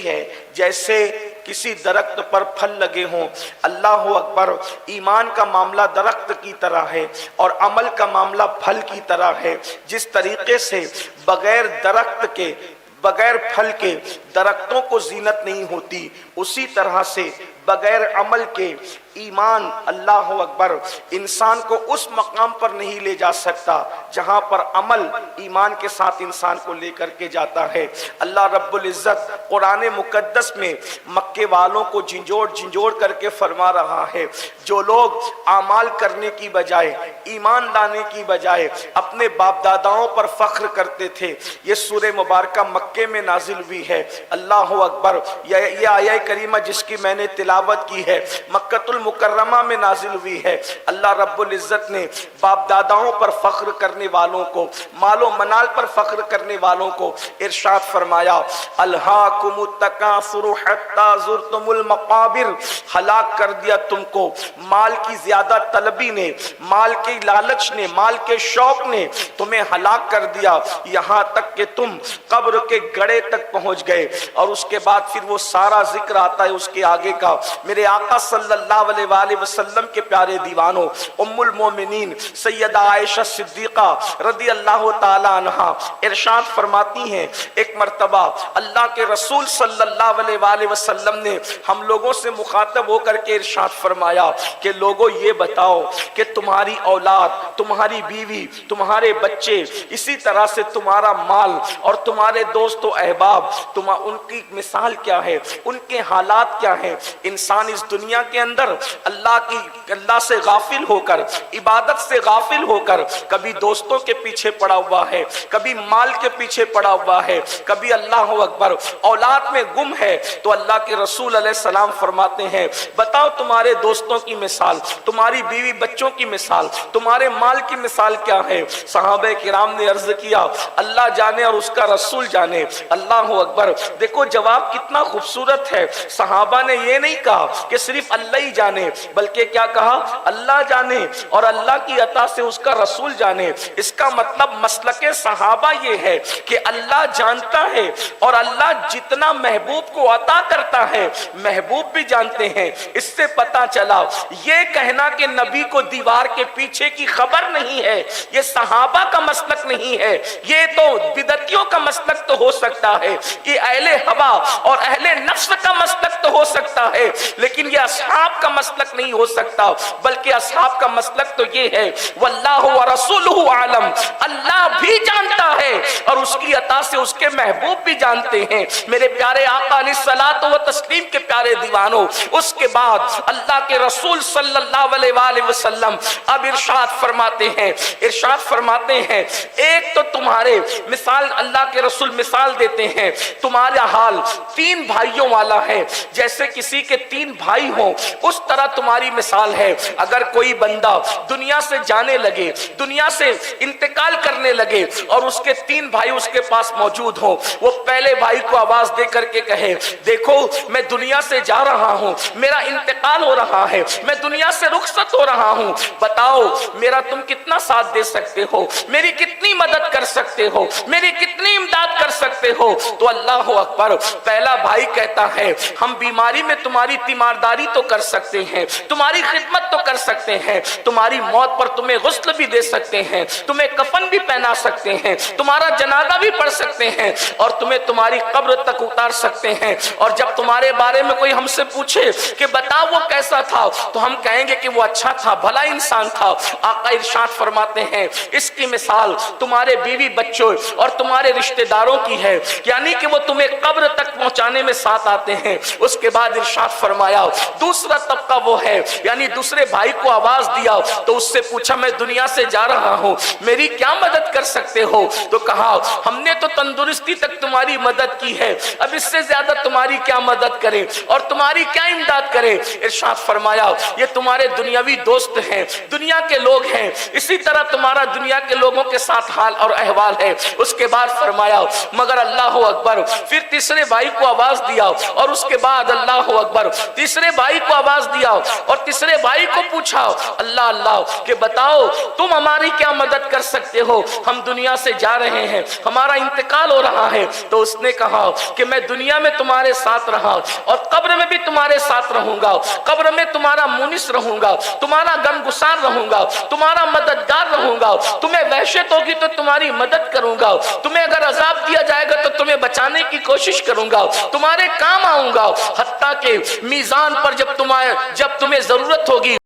ہے جیسے کسی درخت پر پھل لگے ہوں۔ اللہ اکبر، ایمان کا معاملہ درخت کی طرح ہے اور عمل کا معاملہ پھل کی طرح ہے۔ جس طریقے سے بغیر درخت کے، بغیر پھل کے درختوں کو زینت نہیں ہوتی، اسی طرح سے بغیر عمل کے ایمان، اللہ اکبر، انسان کو اس مقام پر نہیں لے جا سکتا جہاں پر عمل ایمان کے ساتھ انسان کو لے کر کے جاتا ہے۔ اللہ رب العزت قرآن مقدس میں مکے والوں کو جھنجھوڑ کر کے فرما رہا ہے، جو لوگ اعمال کرنے کی بجائے، ایمان لانے کی بجائے اپنے باپ داداؤں پر فخر کرتے تھے۔ یہ سورہ مبارکہ مکے میں نازل ہوئی ہے۔ اللہ اکبر، یہ آیہ کریمہ جس کی میں نے تلاوت کی ہے مکۃ المکرمہ میں نازل ہوئی ہے۔ اللہ رب العزت نے باپ داداؤں پر فخر کرنے والوں کو، مال و منال پر فخر کرنے والوں کو ارشاد فرمایا، الہاکم التکاثر حتی زرتم المقابر، ہلاک کر دیا تم کو مال کی زیادہ طلبی نے، مال کی لالچ نے، مال کے شوق نے تمہیں ہلاک کر دیا، یہاں تک کہ تم قبر کے گڑھے تک پہنچ گئے۔ اور اس کے بعد پھر وہ سارا ذکر آتا ہے اس کے آگے کا۔ میرے آقا صلی اللہ علیہ وآلہ وسلم کے پیارے دیوانوں، ام المومنین سیدہ عائشہ صدیقہ رضی اللہ تعالی عنہا ارشاد فرماتی ہیں، ایک مرتبہ اللہ کے رسول صلی اللہ علیہ وآلہ وسلم نے ہم لوگوں سے مخاطب ہو کر کے ارشاد فرمایا کہ لوگوں یہ بتاؤ کہ تمہاری اولاد، تمہاری بیوی، تمہارے بچے، اسی طرح سے تمہارا مال اور تمہارے دوست و احباب، ان کی مثال کیا ہے، ان کے حالات کیا ہیں؟ انسان اس دنیا کے اندر اللہ سے غافل ہو کر، عبادت سے غافل ہو کر کبھی دوستوں کے پیچھے پڑا ہوا ہے، کبھی مال کے پیچھے پڑا ہوا ہے، کبھی اللہ اکبر اولاد میں گم ہے۔ تو اللہ کے رسول علیہ السلام فرماتے ہیں، بتاؤ تمہارے دوستوں کی مثال، تمہاری بیوی بچوں کی مثال، تمہارے مال کی مثال کیا ہے؟ صحابہ کرام نے عرض کیا، اللہ جانے اور اس کا رسول جانے۔ اللہ اکبر، دیکھو جواب کتنا خوبصورت ہے۔ صحابہ نے یہ نہیں کہا کہ صرف اللہ ہی جانے، بلکہ کیا کہا؟ اللہ جانے اور اللہ کی عطا سے اس کا رسول جانے۔ اس کا مطلب مسلک صحابہ یہ ہے کہ اللہ جانتا ہے اور اللہ جتنا محبوب کو عطا کرتا ہے محبوب بھی جانتے ہیں۔ اس سے پتا چلا یہ کہنا کہ نبی کو دیوار کے پیچھے کی خبر نہیں ہے، یہ صحابہ کا مسلک نہیں ہے، یہ تو بدعتیوں کا مسلک تو ہو سکتا ہے، یہ اہل ہوا اور اہل نفس کا مسلک تو ہو سکتا ہے، لیکن یہ اصحاب کا مسلک نہیں ہو سکتا، بلکہ اصحاب کا مسلک تو یہ ہے، واللہ ورسولہ عالم، اللہ بھی جانتا ہے اور اس کی عطا سے اس کے محبوب بھی جانتے ہیں۔ میرے پیارے آقا علیہ الصلوۃ والتسلیم کے پیارے دیوانوں، اس کے بعد اللہ کے رسول صلی اللہ علیہ وآلہ وسلم اب ارشاد فرماتے ہیں ایک تو تمہارے مثال، اللہ کے رسول مثال دیتے ہیں، تمہارا حال تین بھائیوں والا ہے، جیسے کسی کے تین بھائی ہوں اس طرح تمہاری مثال ہے۔ اگر کوئی بندہ دنیا سے جانے لگے، دنیا سے انتقال کرنے لگے اور اس کے تین بھائی اس کے پاس موجود ہوں، وہ پہلے بھائی کو آواز دے کر کے کہے، دیکھو میں دنیا سے جا رہا ہوں، میرا انتقال ہو رہا ہے، میں دنیا سے رخصت ہو رہا ہوں، بتاؤ میرا تم کتنا ساتھ دے سکتے ہو، میری کتنی مدد کر سکتے ہو، میری کتنی امداد کر سکتے ہو؟ تو اللہ اکبر، پہلا بھائی کہتا ہے ہم بیماری میں تمہاری تیمارداری تو کر سکتے ہیں، تمہاری خدمت تو کر سکتے ہیں، تمہاری موت پر تمہیں غسل بھی دے سکتے ہیں، تمہیں کفن بھی پہنا سکتے ہیں، تمہارا جنازہ بھی پڑھ سکتے ہیں اور تمہیں تمہاری قبر تک اتار سکتے ہیں، اور جب تمہارے بارے میں کوئی ہم سے پوچھے کہ بتاؤ وہ کیسا تھا تو ہم کہیں گے کہ وہ اچھا تھا، بھلا انسان تھا۔ آقا ارشاد فرماتے ہیں اس کی مثال تمہارے بیوی بچوں اور تمہارے رشتہ داروں کی ہے، یعنی کہ وہ تمہیں قبر تک پہنچانے میں ساتھ آتے ہیں۔ اس کے بعد ارشاد فرمایا دوسرا طبقہ وہ ہے، یعنی دوسرے بھائی کو آواز دیا تو اس سے پوچھا میں دنیا سے جا رہا ہوں، میری کیا مدد کر سکتے ہو؟ تو کہا ہم نے تو تندرستی تک تمہاری مدد کی ہے، اب اس سے زیادہ تمہاری کیا مدد کریں اور تمہاری کیا امداد کریں؟ ارشاد فرمایا یہ تمہارے دنیاوی دوست ہیں، دنیا کے لوگ ہیں، اسی طرح تمہارا دنیا کے لوگوں کے ساتھ حال اور احوال ہے۔ اس کے بعد فرمایا مگر اللہ اکبر، پھر تیسرے بھائی کو کو آواز دیا اور اس کے بعد اللہ اکبر تیسرے بھائی کو آواز دیا اور تیسرے بھائی کو پوچھا اللہ اللہ کہ بتاؤ تم ہماری کیا مدد کر سکتے ہو، ہم دنیا سے جا رہے ہیں، ہمارا انتقال ہو رہا ہے۔ تو اس نے کہا کہ میں دنیا میں تمہارے ساتھ رہا اور قبر میں بھی تمہارے ساتھ رہوں گا، قبر میں تمہارا مونس رہوں گا، تمہارا غمگسار رہوں گا، تمہارا مددگار رہوں گا، تمہیں وحشت ہوگی تو تمہاری مدد کروں گا، تمہیں اگر عذاب دیا جائے گا تو تمہیں بچانے کی کوشش کروں گا، تمہارے کام آؤں گا، حتیٰ کہ میزان پر جب تمہیں ضرورت ہوگی